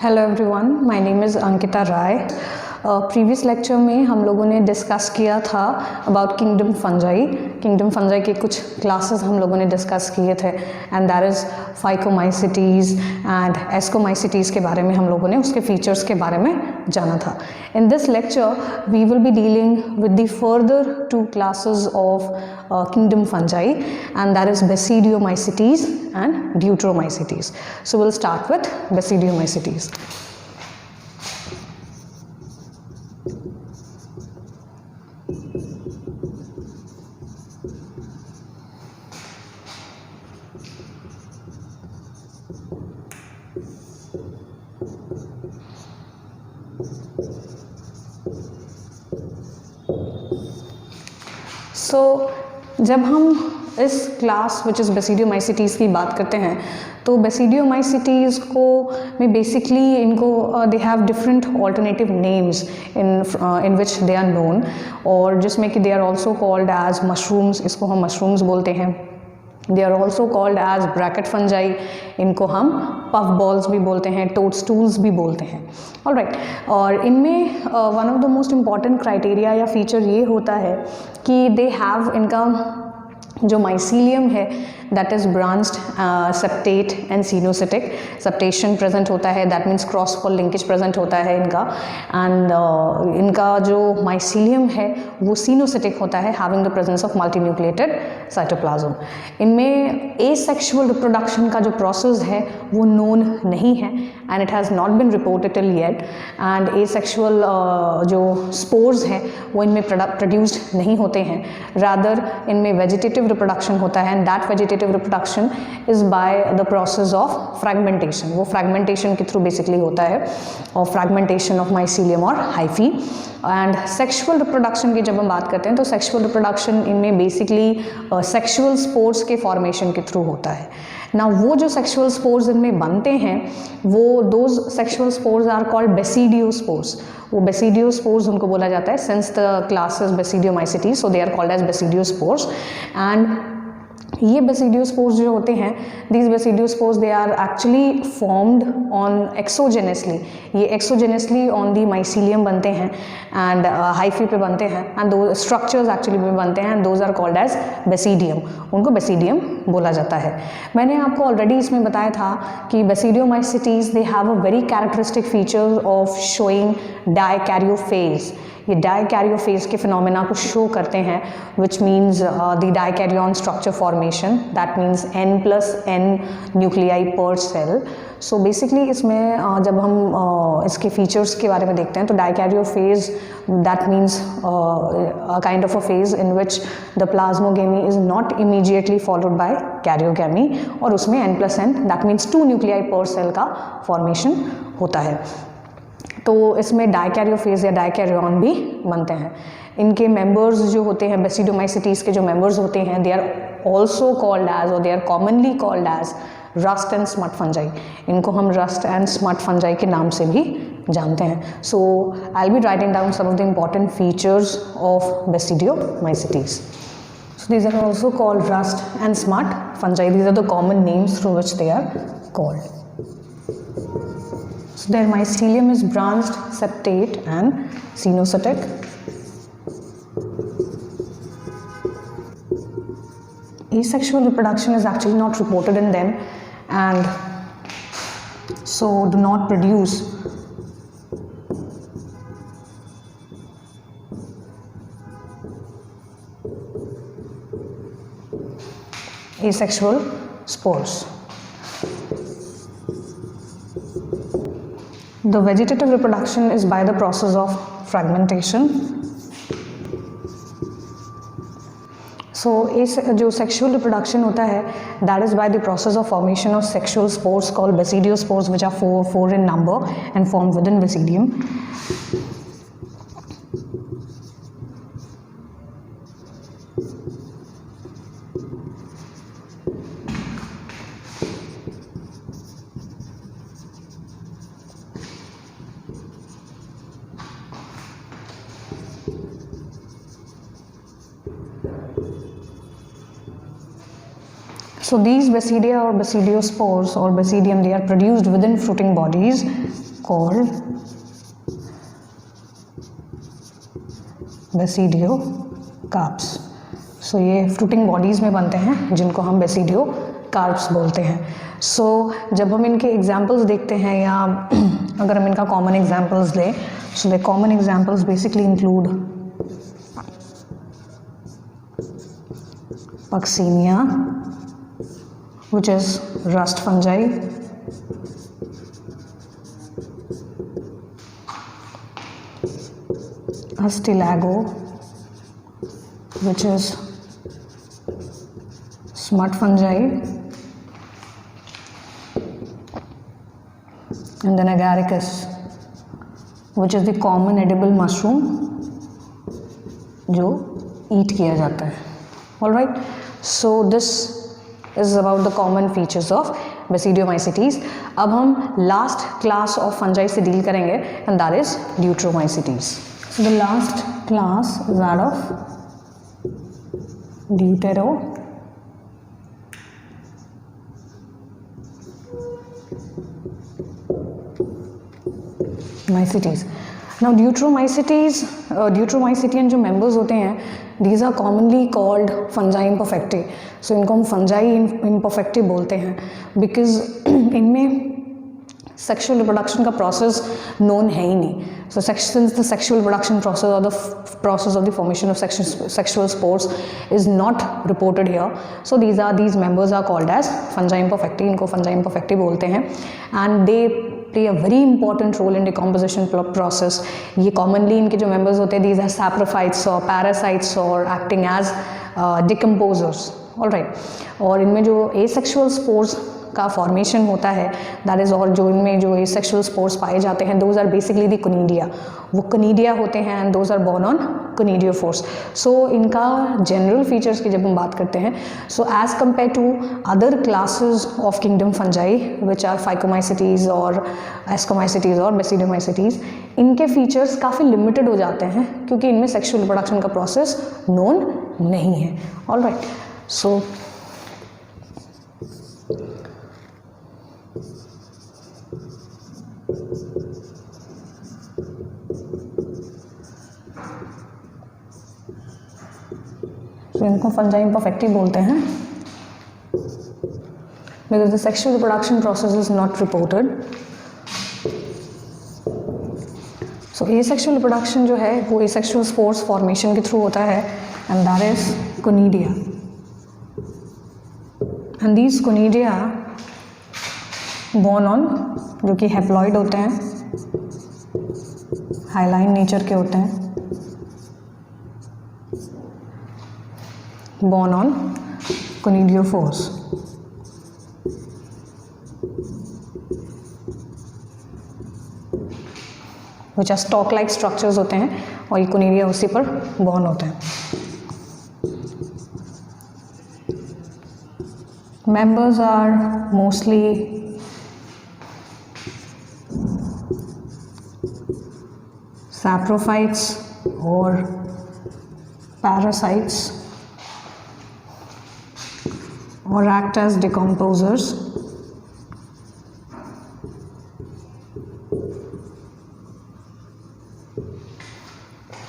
Hello everyone, my name is Ankita Rai. Previous lecture में हम लोगों ने डिस्कस किया था about kingdom fungi. Kingdom fungi के कुछ क्लासेस हम लोगों ने डिस्कस किए थे and that is phycomycetes and ascomycetes के बारे में हम लोगों ने उसके फीचर्स के बारे में जाना था। In this lecture we will be dealing with the further two classes of kingdom fungi, and that is Basidiomycetes and Deuteromycetes. So we'll start with Basidiomycetes. So जब हम इस क्लास विच इज़ बेसिडियोमाइसिटीज़ की बात करते हैं तो बेसिडियोमाइसिटीज़ को में बेसिकली इनको they have different alternative names in which they are known, और जिसमें कि they are also called as mushrooms, इसको हम मशरूम्स बोलते हैं। They are also called as bracket fungi, इनको हम पफ बॉल्स भी बोलते हैं, टोडस्टूल्स भी बोलते हैं। ऑलराइट, और इनमें one of the most important criteria या फीचर ये होता है कि दे हैव, इनका जो माइसीलियम है that is branched septate and coenocytic. Septation present होता है, that means cross pole linkage present होता है इनका, एंड इनका जो माइसीलियम है वो सीनोसिटिक होता है, having the presence of multinucleated cytoplasm. इनमें एसेक्सुअल रिप्रोडक्शन का जो प्रोसेस है वो नोन नहीं है and it has not been reported till yet, and asexual जो स्पोर्स हैं वो इनमें प्रोड्यूस्ड नहीं होते हैं, रादर इनमें वेजिटेटिव रिप्रोडक्शन होता है, and that vegetative reproduction is by the process of fragmentation. वो फ्रैगमेंटेशन के थ्रू बेसिकली होता है, और फ्रैगमेंटेशन ऑफ माइसीलियम और हाइफी। एंड सेक्सुअल रिप्रोडक्शन की जब हम बात करते हैं तो सेक्सुअल रिप्रोडक्शन इनमें बेसिकली सेक्सुअल स्पोर्स के फॉर्मेशन के थ्रू होता है ना। वो जो सेक्सुअल स्पोर्स इनमें बनते हैं वो those sexual spores are called basidiospores. वो बेसिडियोस्पोर्स उनको बोला जाता है, since the classes basidiomycetes so they are called as basidiospores. And ये बेसिडियोस्पोर्स जो होते हैं, these basidiospores they are actually formed on exogenously, ये एक्सोजेनसली ऑन दी माइसीलियम बनते हैं एंड हाइफी पे बनते हैं, एंड दो स्ट्रक्चर्स एक्चुअली पे बनते हैं, and those are called as basidium, उनको बेसिडियम बोला जाता है। मैंने आपको ऑलरेडी इसमें बताया था कि basidiomycetes they have a very characteristic feature of showing dikaryophase. ये डाइकैरियोफेज के फिनोमेना को शो करते हैं, which means the dikaryon structure formation, that means n+n nuclei पर सेल। सो बेसिकली इसमें जब हम इसके फीचर्स के बारे में देखते हैं तो dikaryophase that means a kind of a phase in which the plasmogamy is not immediately followed by karyogamy, और उसमें n+n दैट मीन्स 2 न्यूक्लियाई पर सेल का फॉर्मेशन होता है। तो इसमें डाइकैरियोफेज या डाइकैरियन भी बनते हैं। इनके मेंबर्स जो होते हैं, बेसिडियोमाइसिटीज़ के जो मेंबर्स होते हैं, they are also called as, और they are commonly called as rust and smut fungi. इनको हम रस्ट एंड स्मट फंजाई के नाम से भी जानते हैं। So I will be writing down some of the important features of basidiomycetes. So these are also called rust and smut fungi. These are the common names through which they are called. So their mycelium is branched, septate and cenocytic. Asexual reproduction is actually not reported in them, and so do not produce asexual spores. The vegetative reproduction is by the process of fragmentation. So जो sexual reproduction होता है that is by the process of formation of sexual spores called basidiospores, which are four in number and formed within basidium. So these basidia or basidiospores or basidium, they are produced within fruiting bodies called basidiocarps. So ये fruiting bodies में बनते हैं जिनको हम basidiocarps बोलते हैं. So जब हम इनके examples देखते हैं या अगर हम इनका common examples लें, so the common examples basically include Puccinia, which is rust fungi, Astilago, which is smut fungi, and then Agaricus, which is the common edible mushroom जो eat किया जाता है. All right, so this is about the common features of Basidiomycetes. अब हम last class of fungi से deal करेंगे, and that is Deuteromycetes. So the last class is that of Deuteromycetes. Now Deuteromycetian जो members होते हैं, these are commonly called fungi imperfecti. So इनको हम fungi imperfecti बोलते हैं because इनमें sexual reproduction का process known है ही नहीं. So since the sexual reproduction process or the process of the formation of sexual spores is not reported here, so these members are called as fungi imperfecti. इनको fungi imperfecti बोलते हैं, and they play a very important role in decomposition process. ये commonly इनके जो members होते हैं, these are saprophytes or parasites or acting as decomposers. All right, और इनमें जो asexual spores का फॉर्मेशन होता है, दैट इज़, और जो इनमें जो asexual spores पाए जाते हैं, those are basically the conidia. वो conidia होते हैं and those are born on conidiophores. सो इनका जनरल फीचर्स की जब हम बात करते हैं, so as compare to other classes of kingdom fungi which are phycomycetes और एस्कोमाइसिटीज और बेसिडियोमाइसिटीज, इनके फीचर्स काफ़ी लिमिटेड हो जाते हैं क्योंकि इनमें सेक्सुअल रिप्रोडक्शन का प्रोसेस नोन नहीं है. ऑल राइट, सो इनको फंजाई इम्परफेक्टी बोलते हैं because the sexual reproduction process is not reported. So asexual reproduction जो है वो एसेक्सुअल स्पोर्स फॉर्मेशन के थ्रू होता है, and that is conidia. And these conidia born on, जो कि हैप्लॉइड होते हैं, हाइलाइन नेचर के होते हैं, born on conidiophores. which are stalk like structures होते हैं और ये कोनिडिया उसी पर born होते हैं. Members are mostly saprophytes or parasites or act as decomposers.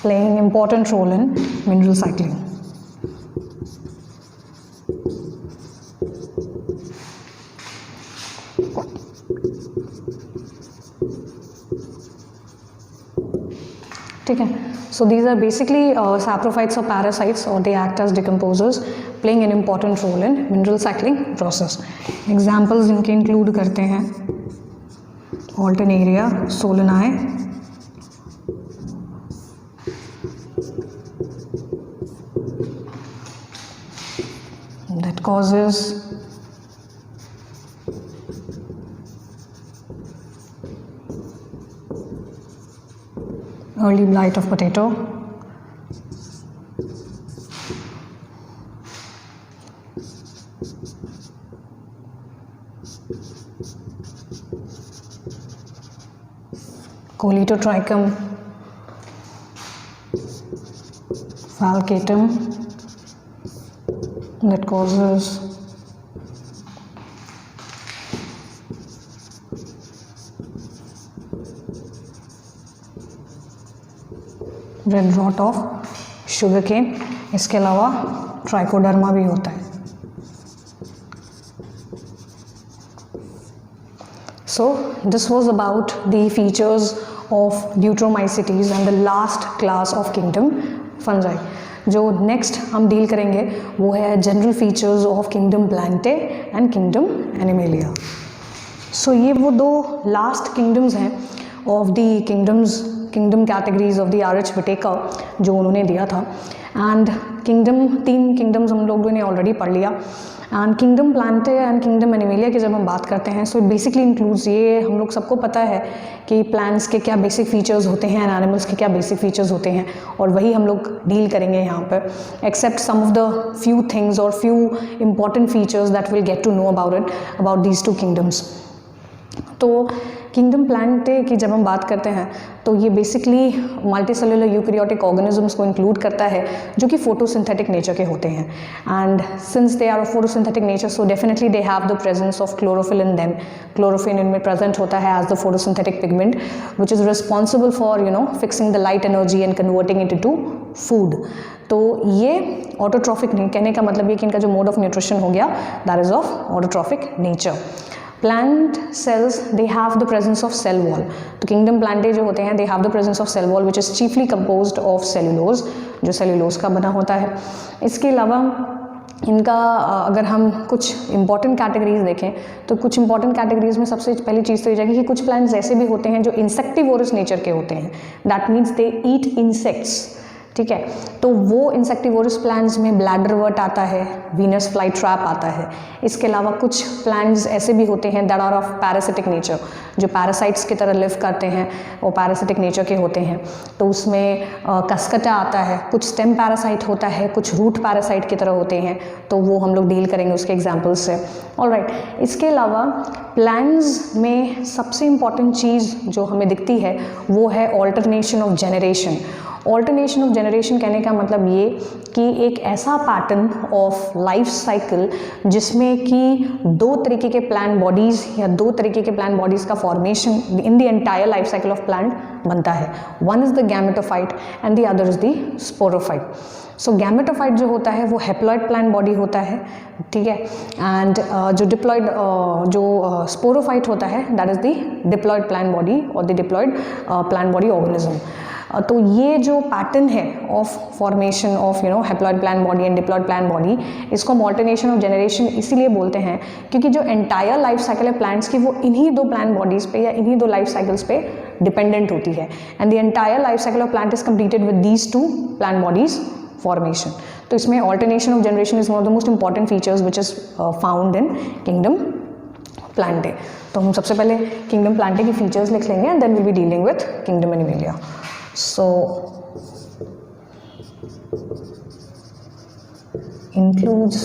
Playing important role in mineral cycling. ठीक है. So these are basically saprophytes or parasites, or they act as decomposers, playing an important role in mineral cycling process. Examples इनके include करते हैं Alternaria solanae, that causes early blight of potato. Coletotrichum falcatum, that causes red rot of sugar cane. इसके अलावा trichoderma भी होता है। So this was about the features of Deuteromycetes and the last class of kingdom fungi. जो next हम deal करेंगे वो है general features of kingdom plantae and kingdom animalia. So ये वो दो लास्ट किंगडम्स हैं of the kingdom categories of the R H. Whittaker जो उन्होंने दिया था। एंड तीन किंगडम्स हम लोगों ने ऑलरेडी पढ़ लिया। And kingdom plantae and kingdom animalia की जब हम बात करते हैं सो इट बेसिकली इंक्लूड्स, ये हम लोग सबको पता है कि प्लांट्स के क्या बेसिक फीचर्स होते हैं एंड एनिमल्स के क्या बेसिक फीचर्स होते हैं, और वही हम लोग डील करेंगे यहाँ पर, except some of the few things और few important features that will get to know about these two kingdoms. तो किंगडम प्लांटे की जब हम बात करते हैं तो ये बेसिकली मल्टीसेलुलर यूकैरियोटिक ऑर्गेनिजम्स को इंक्लूड करता है जो कि फोटोसिंथेटिक नेचर के होते हैं। And since they are of photosynthetic nature so definitely they have the presence of chlorophyll in them. Chlorophyll इनमें प्रेजेंट होता है as the photosynthetic pigment which is responsible for fixing the light energy and converting it to food. तो ये autotrophic नहीं, कहने का मतलब ये कि इनका जो मोड ऑफ न्यूट्रिशन हो गया that is of autotrophic nature. Plant cells they have the presence of cell wall. तो किंगडम प्लांटे जो होते हैं they have the presence of cell wall which is chiefly composed of cellulose, जो cellulose का बना होता है। इसके अलावा इनका अगर हम कुछ इंपॉर्टेंट कैटेगरीज देखें तो कुछ इंपॉर्टेंट कैटेगरीज में सबसे पहली चीज़ तो ये जाएगी कि कुछ प्लांट्स ऐसे भी होते हैं जो इंसेक्टिवोरस नेचर के होते हैं। That means they eat insects, ठीक है। तो वो इंसेक्टिवोरस प्लांट्स में ब्लैडरवर्ट आता है, वीनस फ्लाई ट्रैप आता है। इसके अलावा कुछ प्लांट्स ऐसे भी होते हैं that are of parasitic nature, जो पैरासाइट्स की तरह लिव करते हैं, वो पैरासिटिक नेचर के होते हैं। तो उसमें कस्कटा आता है, कुछ स्टेम पैरासाइट होता है, कुछ रूट पैरासाइट की तरह होते हैं, तो वो हम लोग डील करेंगे उसके एग्जाम्पल्स से। ऑलराइट, इसके अलावा प्लांट्स में सबसे इम्पॉर्टेंट चीज़ जो हमें दिखती है वो है alternation of generation. Alternation of generation कहने का मतलब ये कि एक ऐसा पैटर्न ऑफ लाइफ साइकिल जिसमें कि दो तरीके के प्लांट बॉडीज़ या दो तरीके के प्लांट बॉडीज़ का formation in the entire life cycle of plant बनता है। One is the gametophyte and the other is the sporophyte. So gametophyte जो होता है वो हेप्लॉइड प्लांट बॉडी होता है, ठीक है। एंड जो डिप्लॉइड जो स्पोरोफाइट होता है that is the diploid plant body और the diploid plant body organism. तो ये जो पैटर्न है of formation of haploid plant body and diploid plant body, इसको हम ऑल्टरनेशन ऑफ जनरेशन इसीलिए बोलते हैं क्योंकि जो एंटायर लाइफ साइकिल है प्लांट्स की वो इन्हीं दो प्लांट बॉडीज़ पे या इन्हीं दो लाइफ साइकिल्स पे डिपेंडेंट होती है। And the entire life cycle of plant is completed with these two plant bodies formation. तो इसमें alternation of generation is one of the most important features which is found in kingdom Plantae. तो हम सबसे पहले kingdom plantae की features लिख लेंगे and then will be dealing with kingdom animalia. So includes,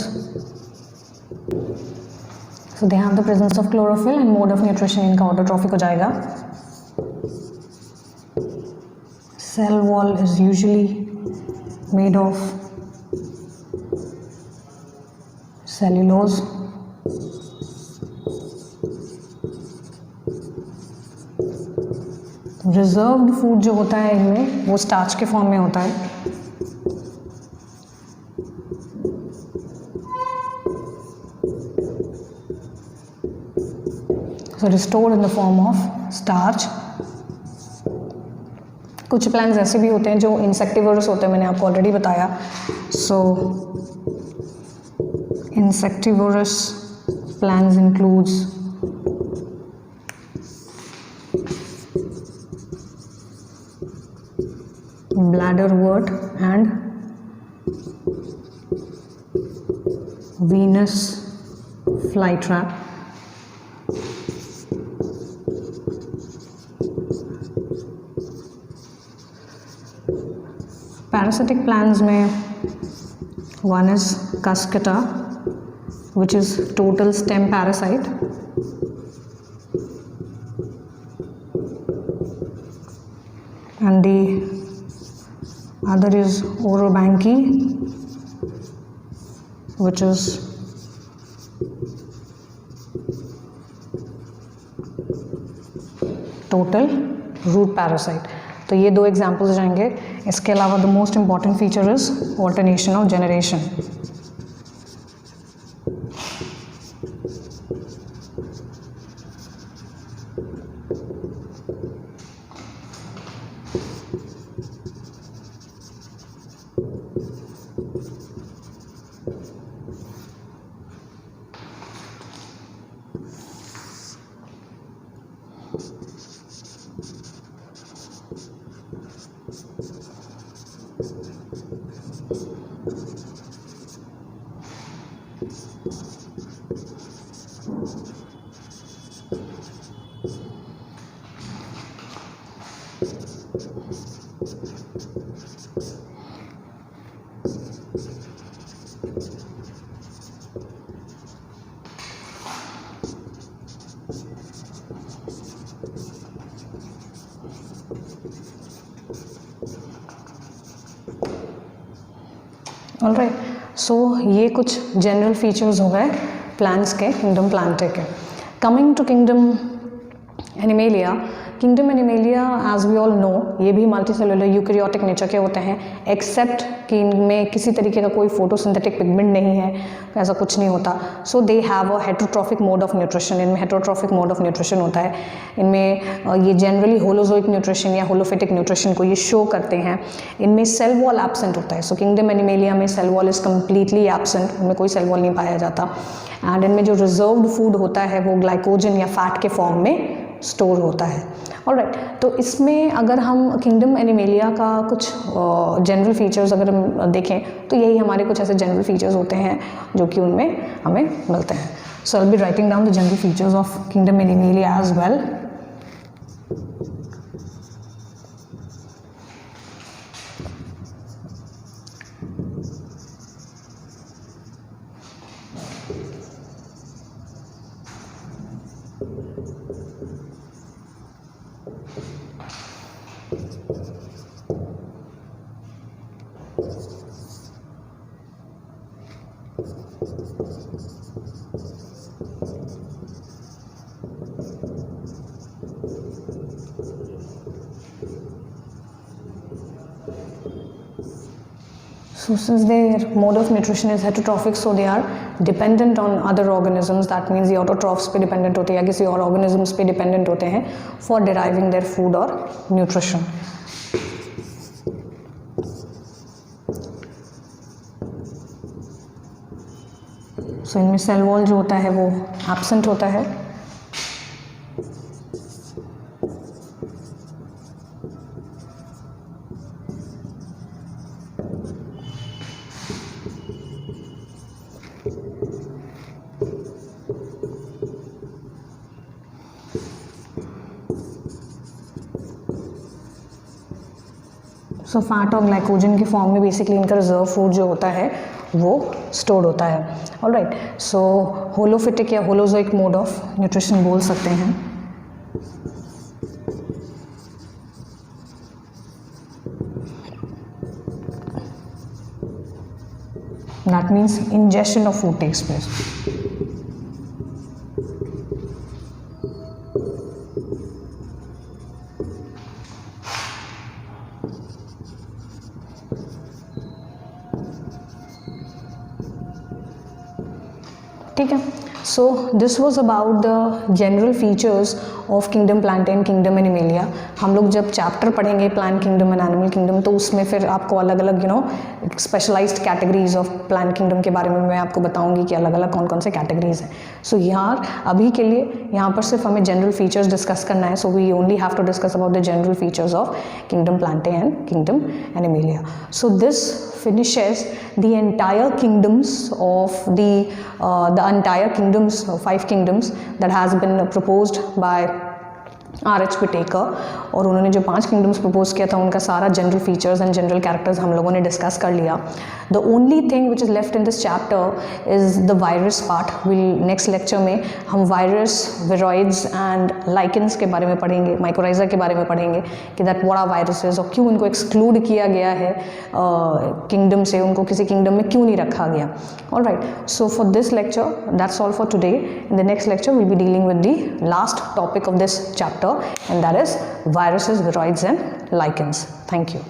so they have the presence of chlorophyll and mode of nutrition इनका autotrophic हो जाएगा। Cell wall is usually made of cellulose, reserved food जो होता है इनमें वो starch के form में होता है। So it is stored in the form of starch. कुछ प्लांट्स ऐसे भी होते हैं जो इंसेक्टिवोरस होते हैं, मैंने आपको ऑलरेडी बताया। So insectivorous plants includes bladderwort and Venus flytrap। Parasitic plants में one is Cuscuta which is total stem parasite, and the other is Orobanche which is total root parasite। तो ये दो एग्जाम्पल्स जाएंगे इसके अलावा the most important feature is alternation of generation. Alright, so ये कुछ general features हो गए प्लांट्स के, किंगडम प्लांटे के. Coming to kingdom animalia. Kingdom animalia as we all know ये भी मल्टीसेलुलर यूकैरियोटिक नेचर के होते हैं, एक्सेप्ट कि इनमें किसी तरीके का कोई फोटोसिंथेटिक पिगमेंट नहीं है, ऐसा कुछ नहीं होता. So they have a heterotrophic mode of nutrition. इनमें हेटरोट्रॉफिक मोड ऑफ न्यूट्रिशन होता है. इनमें ये जनरली होलोजोइक न्यूट्रिशन या होलोफिटिक न्यूट्रिशन को ये शो करते हैं. इनमें सेल वॉल एब्सेंट होता है. सो किंगडम एनिमेलिया में cell wall is completely absent, उनमें कोई सेल वॉल नहीं पाया जाता. एंड इनमें जो रिजर्व्ड फूड होता है वो ग्लाइकोजन या फैट के फॉर्म में स्टोर होता है. ऑलराइट, तो इसमें अगर हम किंगडम एनिमेलिया का कुछ जनरल फीचर्स अगर हम देखें तो यही हमारे कुछ ऐसे जनरल फीचर्स होते हैं जो कि उनमें हमें मिलते हैं. So I will be writing down the general features of kingdom animalia as well. So since their mode of nutrition is heterotrophic, so they are dependent on other organisms. That means the autotrophs पे dependent होते हैं या किसी और organisms पे dependent होते हैं for deriving their food or nutrition. So इनमें सेल वॉल जो होता है वो एब्सेंट होता है. सो फैट और ग्लाइकोजन के फॉर्म में बेसिकली इनका रिजर्व फूड जो होता है वो स्टोर्ड होता है. ऑलराइट, सो होलोफिटिक या होलोजोइक मोड ऑफ न्यूट्रिशन बोल सकते हैं. That means ingestion of food takes place. ठीक है. So this was about the general features of kingdom plant and kingdom animalia. हम लोग जब चैप्टर पढ़ेंगे plant kingdom and animal kingdom तो उसमें फिर आपको अलग अलग specialised categories of plant kingdom के बारे में मैं आपको बताऊंगी कि अलग अलग कौन कौन से कैटेगरीज हैं. सो यहाँ अभी के लिए यहाँ पर सिर्फ हमें जनरल फीचर्स डिस्कस करना है. So we only have to discuss about the general features of kingdom plantae and kingdom animalia. So this finishes the entire kingdoms of the entire kingdoms, 5 kingdoms that has been proposed by R.H. Whittaker. और उन्होंने जो 5 kingdoms propose किया था उनका सारा general features and general characters हम लोगों ने डिस्कस कर लिया. The only thing which is left in this chapter is the virus part. Will next lecture में हम वायरस, विरॉइड्स एंड लाइकेंस के बारे में पढ़ेंगे, माइकोराइजा के बारे में पढ़ेंगे कि दैट व्हाट आर वायरसेस और क्यों इनको एक्सक्लूड किया गया है किंगडम से, उनको किसी किंगडम में क्यों नहीं रखा गया. Alright, so for this lecture that's all for today. In the next lecture will be dealing with the last topic of this chapter, and that is viruses, viroids and lichens. Thank you.